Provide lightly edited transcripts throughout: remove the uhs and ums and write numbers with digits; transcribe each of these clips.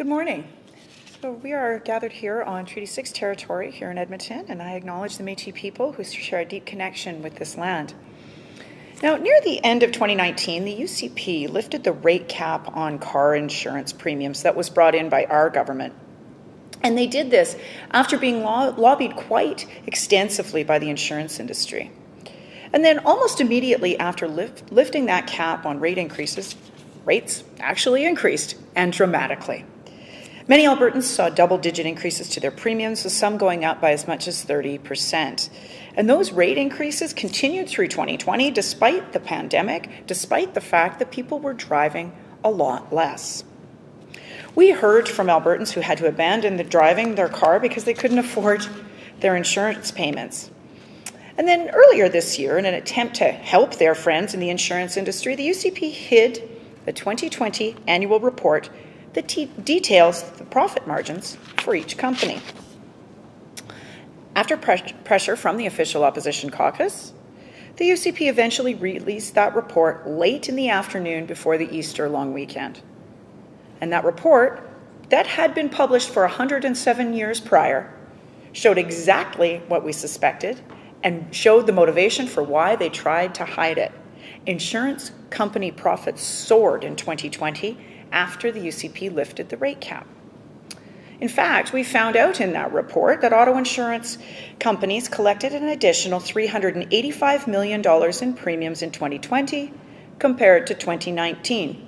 Good morning. So we are gathered here on Treaty 6 territory here in Edmonton, and I acknowledge the Métis people who share a deep connection with this land. Now, near the end of 2019, the UCP lifted the rate cap on car insurance premiums that was brought in by our government. And they did this after being lobbied quite extensively by the insurance industry. And then almost immediately after lifting that cap on rate increases, rates actually increased, and dramatically. Many Albertans saw double-digit increases to their premiums, with some going up by as much as 30%. And those rate increases continued through 2020, despite the pandemic, despite the fact that people were driving a lot less. We heard from Albertans who had to abandon driving their car because they couldn't afford their insurance payments. And then earlier this year, in an attempt to help their friends in the insurance industry, the UCP hid the 2020 annual report that details the profit margins for each company. After pressure from the official opposition caucus, the UCP eventually released that report late in the afternoon before the Easter long weekend. And that report, that had been published for 107 years prior, showed exactly what we suspected and showed the motivation for why they tried to hide it. Insurance company profits soared in 2020 after the UCP lifted the rate cap. In fact, we found out in that report that auto insurance companies collected an additional $385 million in premiums in 2020 compared to 2019.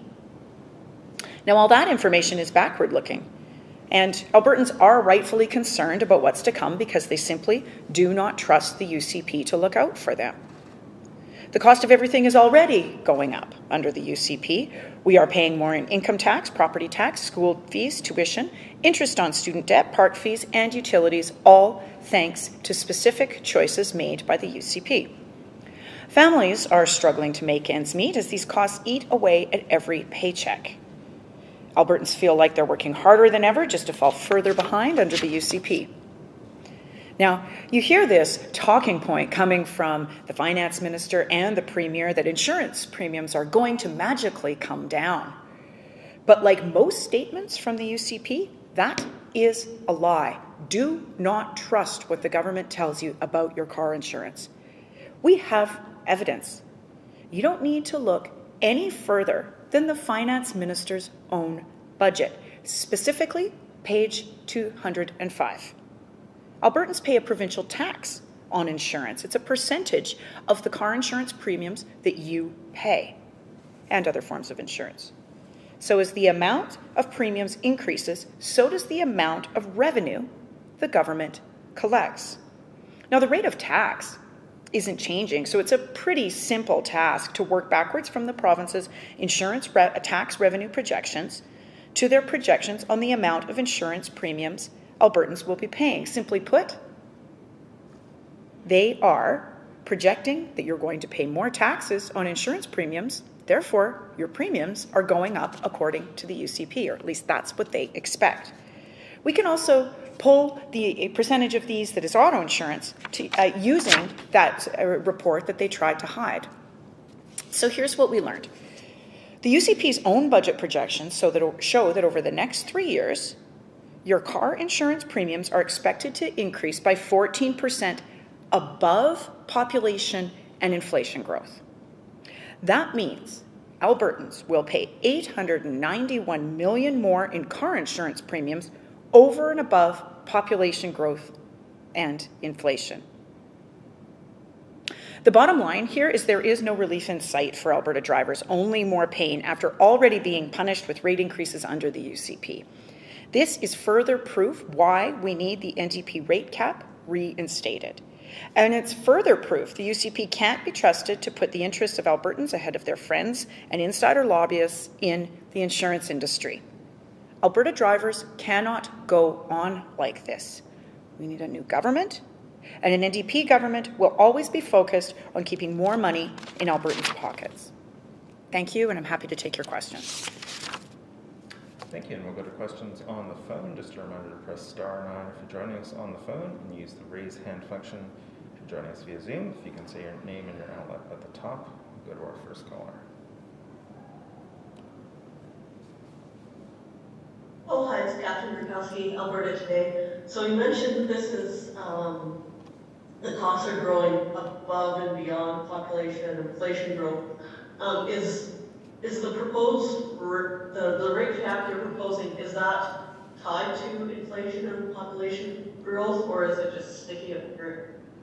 Now, all that information is backward-looking, and Albertans are rightfully concerned about what's to come because they simply do not trust the UCP to look out for them. The cost of everything is already going up under the UCP. We are paying more in income tax, property tax, school fees, tuition, interest on student debt, park fees, and utilities, all thanks to specific choices made by the UCP. Families are struggling to make ends meet as these costs eat away at every paycheck. Albertans feel like they're working harder than ever just to fall further behind under the UCP. Now, you hear this talking point coming from the finance minister and the premier that insurance premiums are going to magically come down. But like most statements from the UCP, that is a lie. Do not trust what the government tells you about your car insurance. We have evidence. You don't need to look any further than the finance minister's own budget, specifically page 205. Albertans pay a provincial tax on insurance. It's a percentage of the car insurance premiums that you pay and other forms of insurance. So as the amount of premiums increases, so does the amount of revenue the government collects. Now, the rate of tax isn't changing, so it's a pretty simple task to work backwards from the province's insurance tax revenue projections to their projections on the amount of insurance premiums Albertans will be paying. Simply put, they are projecting that you're going to pay more taxes on insurance premiums, therefore your premiums are going up according to the UCP, or at least that's what they expect. We can also pull a percentage of these that is auto insurance using that report that they tried to hide. So here's what we learned. The UCP's own budget projections show that over the next 3 years, your car insurance premiums are expected to increase by 14% above population and inflation growth. That means Albertans will pay $891 million more in car insurance premiums over and above population growth and inflation. The bottom line here is there is no relief in sight for Alberta drivers, only more pain after already being punished with rate increases under the UCP. This is further proof why we need the NDP rate cap reinstated. And it's further proof the UCP can't be trusted to put the interests of Albertans ahead of their friends and insider lobbyists in the insurance industry. Alberta drivers cannot go on like this. We need a new government, and an NDP government will always be focused on keeping more money in Albertans' pockets. Thank you, and I'm happy to take your questions. Thank you, and we'll go to questions on the phone. Just a reminder to press *9 if you're joining us on the phone and use the raise hand function if you're joining us via Zoom. If you can say your name and your outlet at the top, we'll go to our first caller. Oh, hi, it's Catherine Grukowski, Alberta Today. So you mentioned that this is, the costs are growing above and beyond population and inflation growth. Is the proposed, the rate cap you're proposing, is that tied to inflation and population growth, or is it just sticking at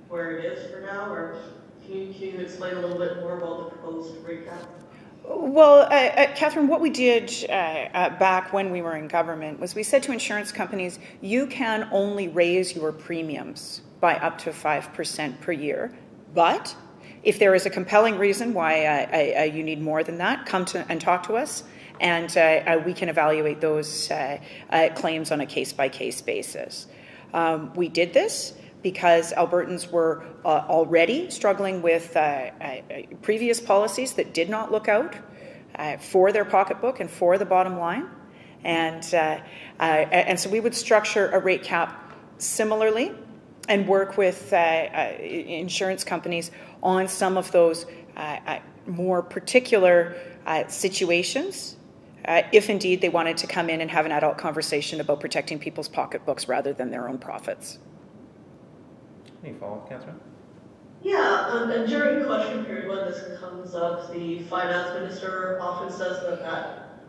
where it is for now? Or can you explain a little bit more about the proposed rate cap? Well, Catherine, what we did back when we were in government was we said to insurance companies, you can only raise your premiums by up to 5% per year, but if there is a compelling reason why you need more than that, come to and talk to us, and we can evaluate those claims on a case-by-case basis. We did this because Albertans were already struggling with previous policies that did not look out for their pocketbook and for the bottom line. And so we would structure a rate cap similarly and work with insurance companies on some of those more particular situations, if indeed they wanted to come in and have an adult conversation about protecting people's pocketbooks rather than their own profits. Any follow-up, Catherine? Yeah, and during question period when this comes up, the finance minister often says that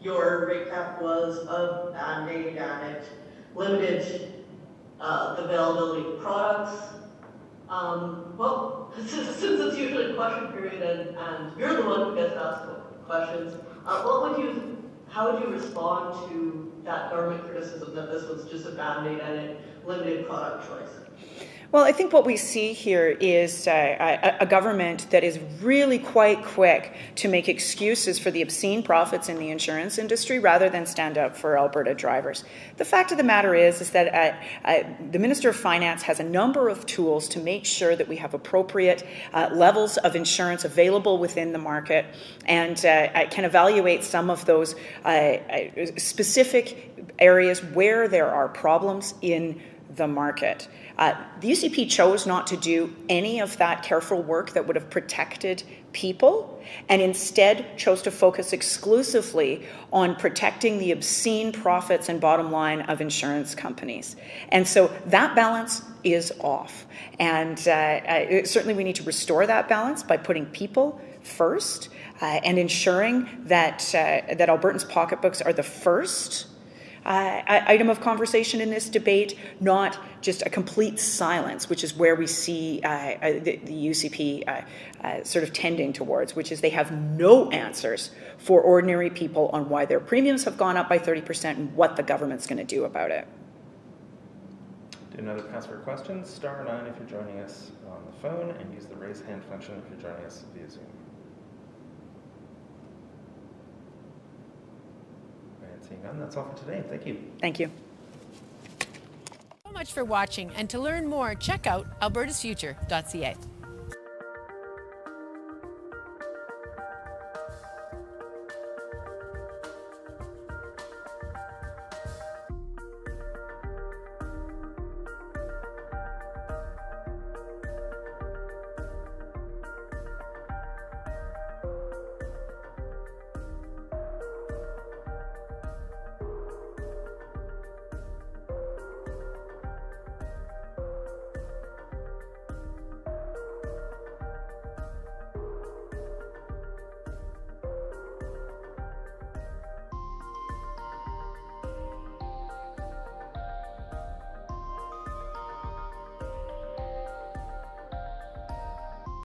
your rate cap was a band-aid and it limited the availability of products. Well, since it's usually a question period and you're the one who gets asked questions, how would you respond to that government criticism that this was just a band-aid and it limited product choice? Well, I think what we see here is a government that is really quite quick to make excuses for the obscene profits in the insurance industry rather than stand up for Alberta drivers. The fact of the matter is that the Minister of Finance has a number of tools to make sure that we have appropriate levels of insurance available within the market, and can evaluate some of those specific areas where there are problems in the market. The UCP chose not to do any of that careful work that would have protected people, and instead chose to focus exclusively on protecting the obscene profits and bottom line of insurance companies. And so that balance is off. And certainly we need to restore that balance by putting people first and ensuring that Albertans' pocketbooks are the first item of conversation in this debate, not just a complete silence, which is where we see the UCP sort of tending towards, which is they have no answers for ordinary people on why their premiums have gone up by 30% and what the government's going to do about it. Do another pass for questions. Star 9 if you're joining us on the phone, and use the raise hand function if you're joining us via Zoom. Seeing none, that's all for today. Thank you. Thank you. So much for watching, and to learn more, check out albertasfuture.ca.